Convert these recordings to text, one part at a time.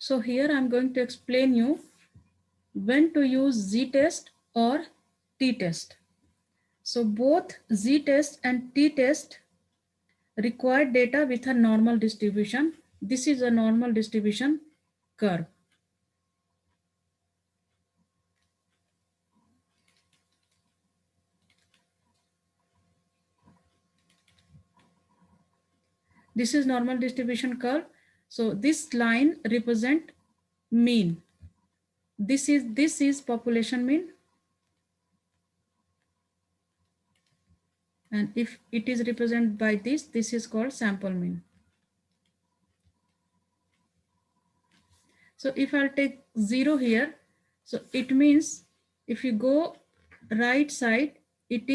So here I'm going to explain you when to use z-test or t-test. So both z-test and t-test require data with a normal distribution. This is a normal distribution curve. This is normal distribution curve. So this line represent mean. This is population mean, and if it is represented by this is called sample mean. So if I'll take 0 here, so it means if you go right side, it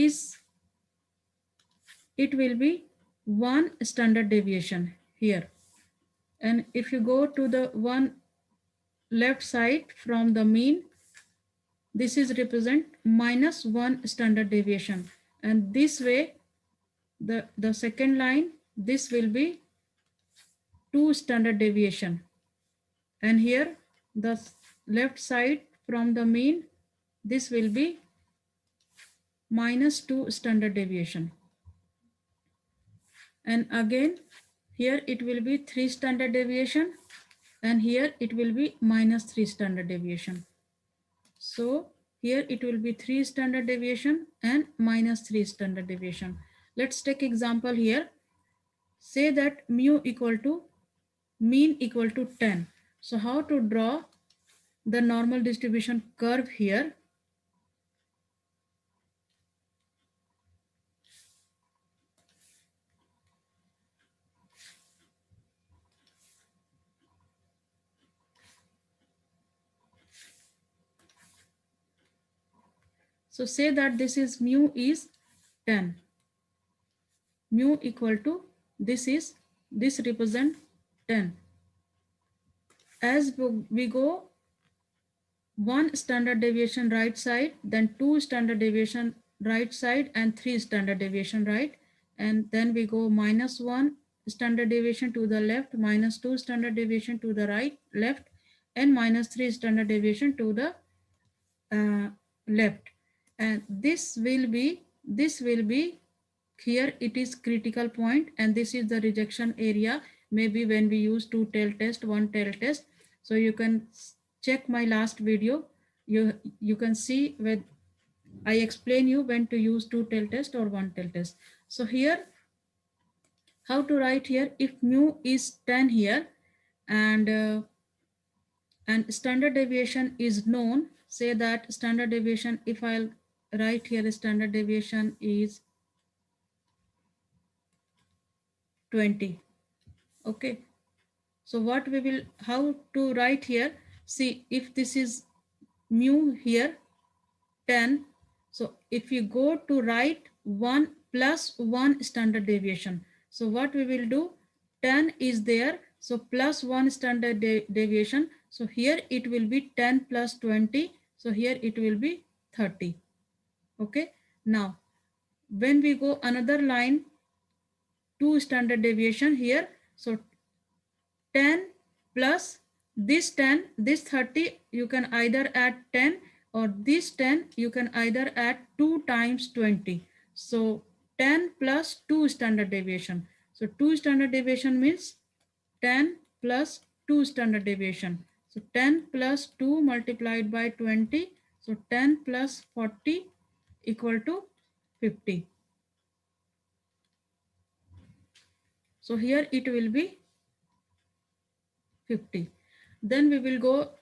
will be 1 standard deviation here. And if you go to the one left side from the mean, this is represent -1 standard deviation. And this way, the second line, this will be 2 standard deviation. And here the left side from the mean, this will be -2 standard deviation. And again here it will be 3 standard deviation, and here it will be -3 standard deviation. So here it will be 3 standard deviation and -3 standard deviation. Let's take example here. Say that mu equal to mean equal to 10. So how to draw the normal distribution curve here? So say that this is mu is 10. Mu equal to this represent 10. As we go 1 standard deviation right side, then 2 standard deviation right side, and 3 standard deviation right, and then we go -1 standard deviation to the left, -2 standard deviation to the right left, and -3 standard deviation to the left. And this will be here, it is critical point, and this is the rejection area. Maybe when we use 2 tail test, 1 tail test. So you can check my last video. You can see when I explain you when to use 2 tail test or 1 tail test. So here, how to write here? If mu is 10 here, and standard deviation is known, say that standard deviation, if I'll write here, standard deviation is 20. Okay, so what we will, how to write here? See, if this is mu here 10, so if you go to write 1 plus 1 standard deviation, so what we will do, 10 is there, so plus 1 standard deviation, so here it will be 10 plus 20, so here it will be 30. Okay, now when we go another line, 2 standard deviation here, so 10 plus this 10, this 30, you can either add 10, or this 10 you can either add 2 times 20. So 10 plus 2 standard deviation. So 2 standard deviation means 10 plus 2 standard deviation. So 10 plus 2 multiplied by 20. So 10 plus 40 equal to 50. So here it will be 50. Then we will go,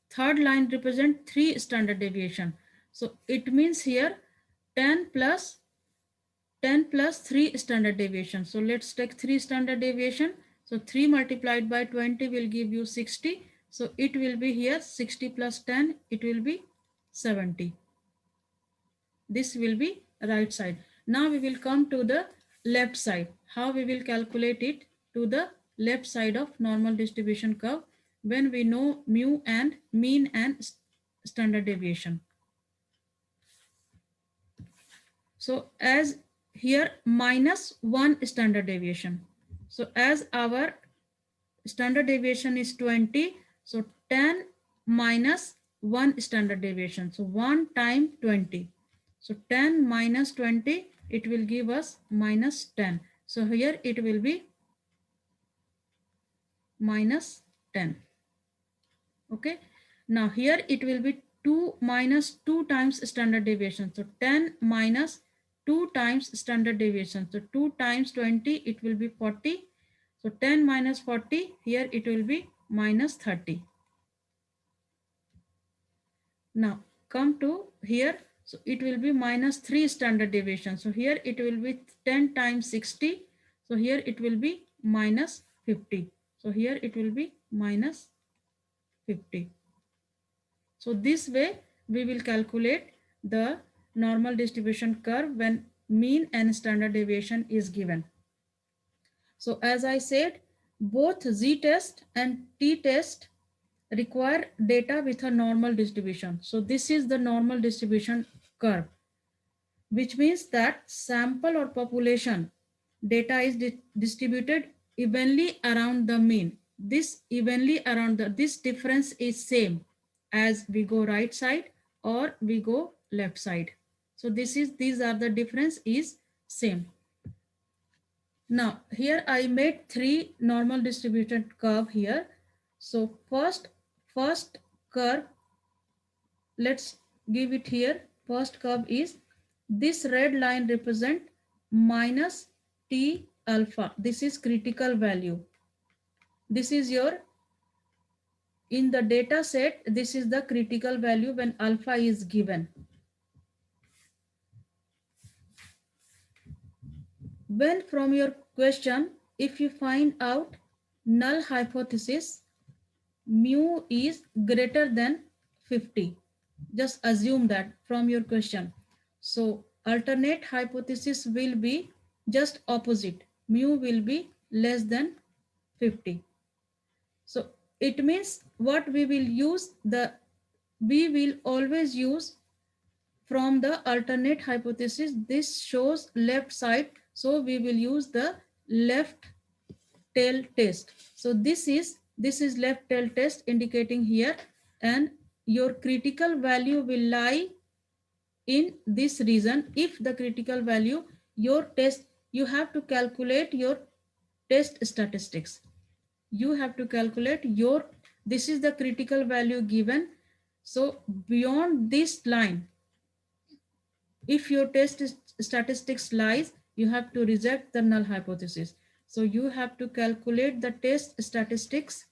third line represent 3 standard deviation. So it means here 10 plus 3 standard deviation. So let's take 3 standard deviation. So 3 multiplied by 20 will give you 60. So it will be here 60 plus 10, it will be 70. This will be right side. Now we will come to the left side. How we will calculate it to the left side of normal distribution curve when we know mu and mean and standard deviation. So as here -1 standard deviation. So as our standard deviation is 20. So 10 minus 1 standard deviation. So 1 time 20. So 10 minus 20, it will give us minus 10. So here it will be minus 10. Okay. Now here it will be 2 minus 2 times standard deviation. So 10 minus 2 times standard deviation. So 2 times 20, it will be 40. So 10 minus 40, here it will be minus 30. Now come to here. So it will be minus 3 standard deviation. So here it will be 10 times 60. So here it will be minus 50. So here it will be minus 50. So this way we will calculate the normal distribution curve when mean and standard deviation is given. So as I said, both z-test and t-test require data with a normal distribution. So this is the normal distribution curve, which means that sample or population data is distributed evenly around the mean. This evenly around this difference is same as we go right side or we go left side. So these are the difference is same. Now here I made 3 normal distributed curve here. So first curve, let's give it here. First curve is this red line represent minus T alpha. This is critical value. This is your, in the data set, this is the critical value when alpha is given. When from your question, if you find out null hypothesis mu is greater than 50, just assume that from your question. So alternate hypothesis will be just opposite, mu will be less than 50. So it means what we will use, we will always use from the alternate hypothesis. This shows left side, so we will use the left tail test. So this is left tail test indicating here, and your critical value will lie in this region. If the critical value, your test, you have to calculate your test statistics. You have to calculate your, this is the critical value given. So beyond this line, if your test statistics lies, you have to reject the null hypothesis. So you have to calculate the test statistics,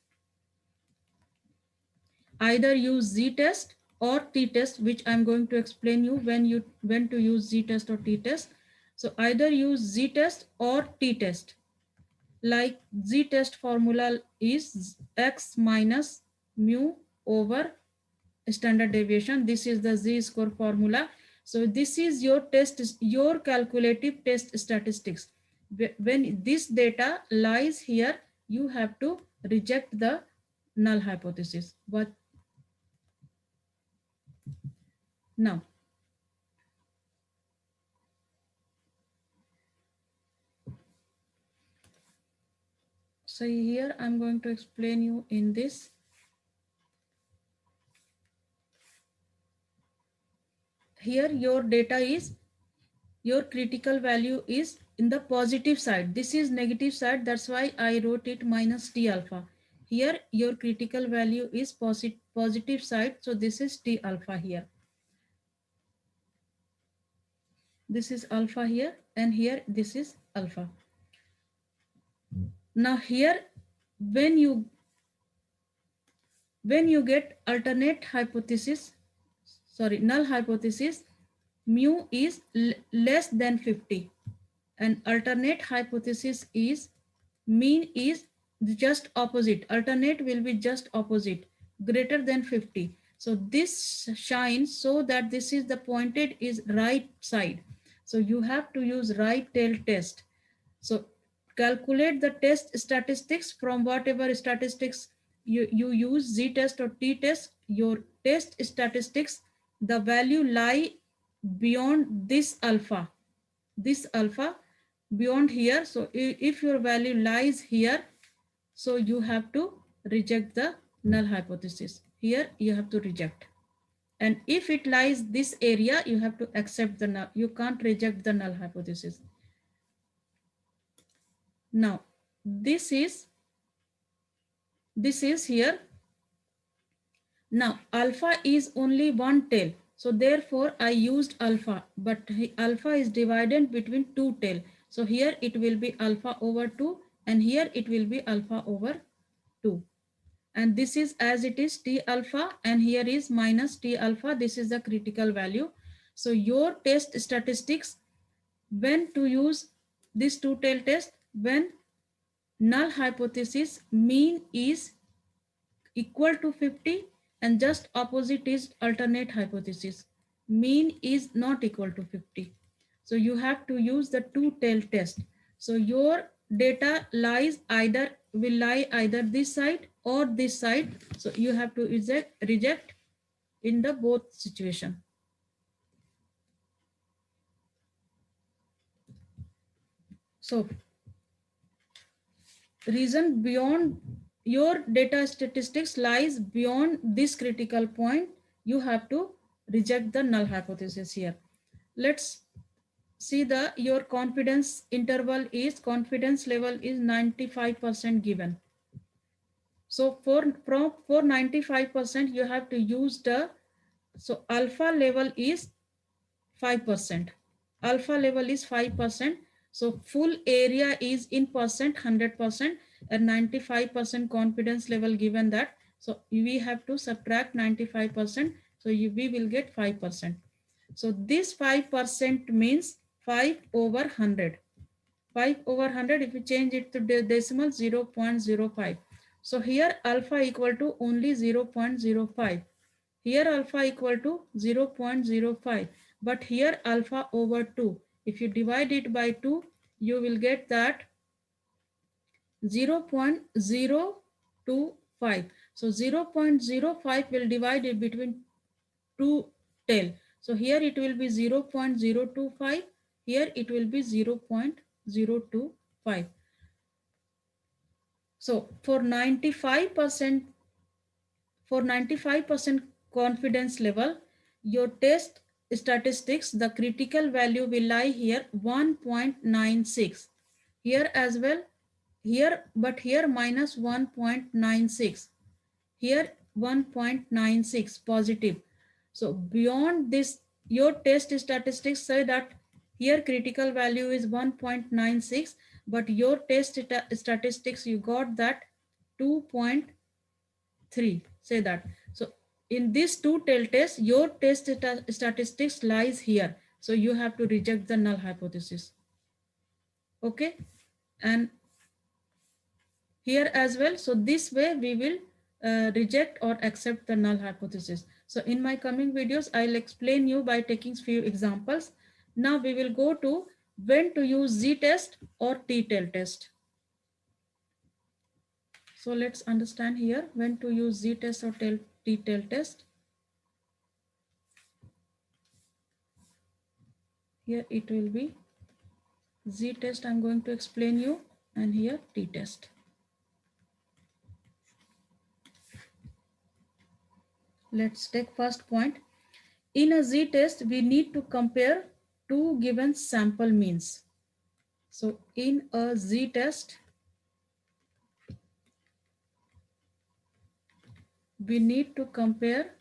either use z-test or t-test, which I'm going to explain you when to use z-test or t-test. So either use z-test or t-test. Like z-test formula is x minus mu over standard deviation. This is the z-score formula. So this is your test, your calculative test statistics. When this data lies here, you have to reject the null hypothesis. But now, so here I'm going to explain you in this. Here your data is, your critical value is in the positive side. This is negative side. That's why I wrote it minus T alpha. Here your critical value is positive side. So this is T alpha here. This is alpha here, and here this is alpha. Now here when you get alternate hypothesis, sorry, null hypothesis, mu is less than 50, and alternate hypothesis is mean is just opposite. Alternate will be just opposite, greater than 50. So this shines so that this is the pointed is right side. So you have to use right tail test. So calculate the test statistics from whatever statistics you use, z-test or t-test. Your test statistics, the value lie beyond this alpha, beyond here. So if your value lies here, So you have to reject the null hypothesis. Here you have to reject. And if it lies this area, you have to accept the null. You can't reject the null hypothesis. Now, this is here. Now, alpha is only one tail. So therefore, I used alpha, but alpha is divided between two tail. So here it will be alpha over 2 and here it will be alpha over 2. And this is as it is T alpha and here is minus T alpha. This is the critical value. So your test statistics, when to use this two-tail test, when null hypothesis mean is equal to 50 and just opposite is alternate hypothesis. Mean is not equal to 50. So you have to use the two-tail test. So your data will lie either this side or this side. So you have to reject in the both situation. So reason beyond your data statistics lies beyond this critical point, you have to reject the null hypothesis here. Let's see the your confidence interval is confidence level is 95% given. So for 95% you have to use the so alpha level is 5%. Alpha level is 5%. So full area is in percent 100% and 95% confidence level given that. So we have to subtract 95%. So we will get 5%. So this 5% means 5 over 100. 5 over 100 if we change it to decimal 0 0.05. So here alpha equal to only 0 0.05. Here alpha equal to 0 0.05, but here alpha over 2. If you divide it by 2, you will get that 0 0.025. So 0 0.05 will divide it between two tail. So here it will be 0 0.025. Here it will be 0 0.025. So for 95% confidence level, your test statistics, the critical value will lie here 1.96. Here as well, here, but here minus 1.96. Here 1.96 positive. So beyond this, your test statistics say that here critical value is 1.96, but your test statistics you got that 2.3. Say that. So in this two-tail test, your test statistics lies here. So you have to reject the null hypothesis. Okay, and here as well. So this way we will reject or accept the null hypothesis. So in my coming videos, I'll explain you by taking few examples. Now we will go to when to use z-test or t-tail test. So let's understand here when to use z-test or t-tail test. Here it will be z-test I'm going to explain you, and here t-test. Let's take first point. In a z-test, we need to compare two given sample means. So in a z-test, we need to compare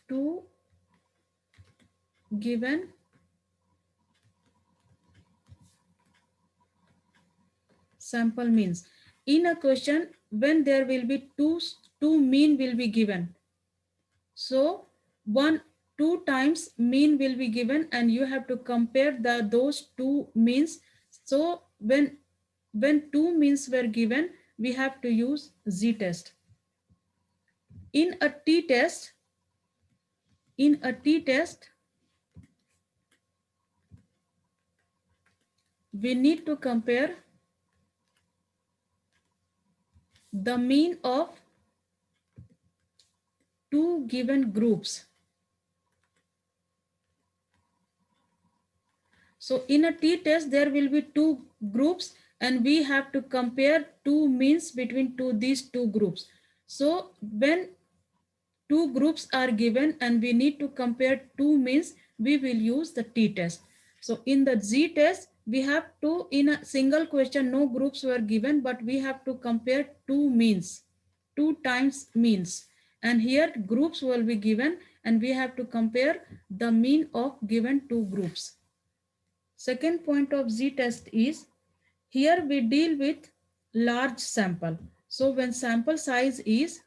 two given sample means. In a question, when there will be two mean will be given. So two times mean will be given and you have to compare those two means. So when two means were given, we have to use z-test. In a t-test, we need to compare the mean of two given groups. So in a t-test, there will be two groups and we have to compare two means between these two groups. So when two groups are given and we need to compare two means, we will use the t-test. So in the z-test, we have to, in a single question, no groups were given, but we have to compare two means, two times means. And here groups will be given and we have to compare the mean of given two groups. Second point of z-test is, here we deal with large sample. So when sample size is,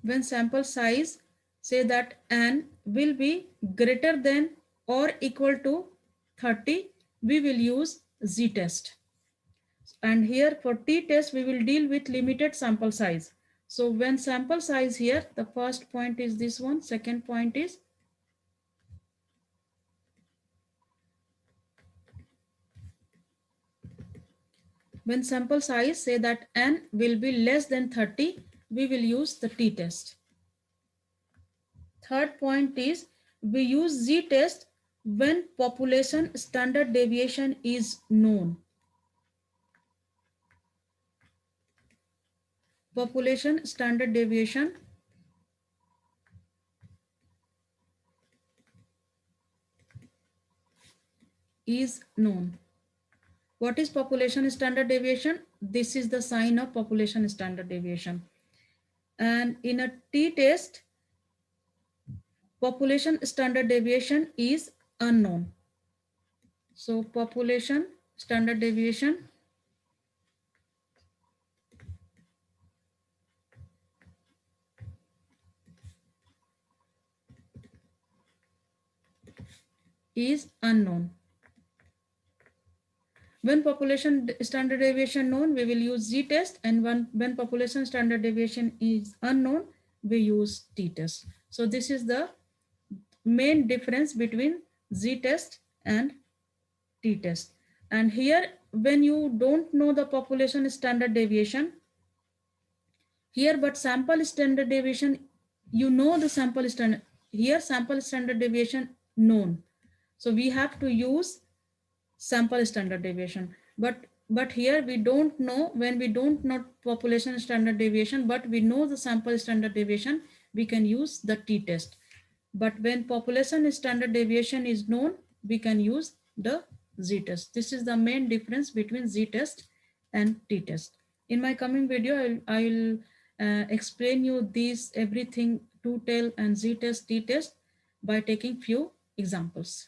when sample size, say that n will be greater than or equal to 30, we will use z-test. And here for t-test, we will deal with limited sample size. So when sample size here, the first point is this one, second point is when sample size, say that n will be less than 30, we will use the t-test. Third point is, we use z-test when population standard deviation is known. Population standard deviation is known. What is population standard deviation? This is the sign of population standard deviation. And in a t-test, population standard deviation is unknown. So population standard deviation is unknown. When population standard deviation known, we will use z-test, and when population standard deviation is unknown, we use t-test. So this is the main difference between z-test and t-test. And here, when you don't know the population standard deviation, here but sample standard deviation, you know the sample standard, here sample standard deviation known. So we have to use sample standard deviation. But here we don't know, when we don't know population standard deviation, but we know the sample standard deviation, we can use the t-test. But when population standard deviation is known, we can use the z-test. This is the main difference between z-test and t-test. In my coming video, I will explain you these everything, 2-tail and z-test, t-test by taking few examples.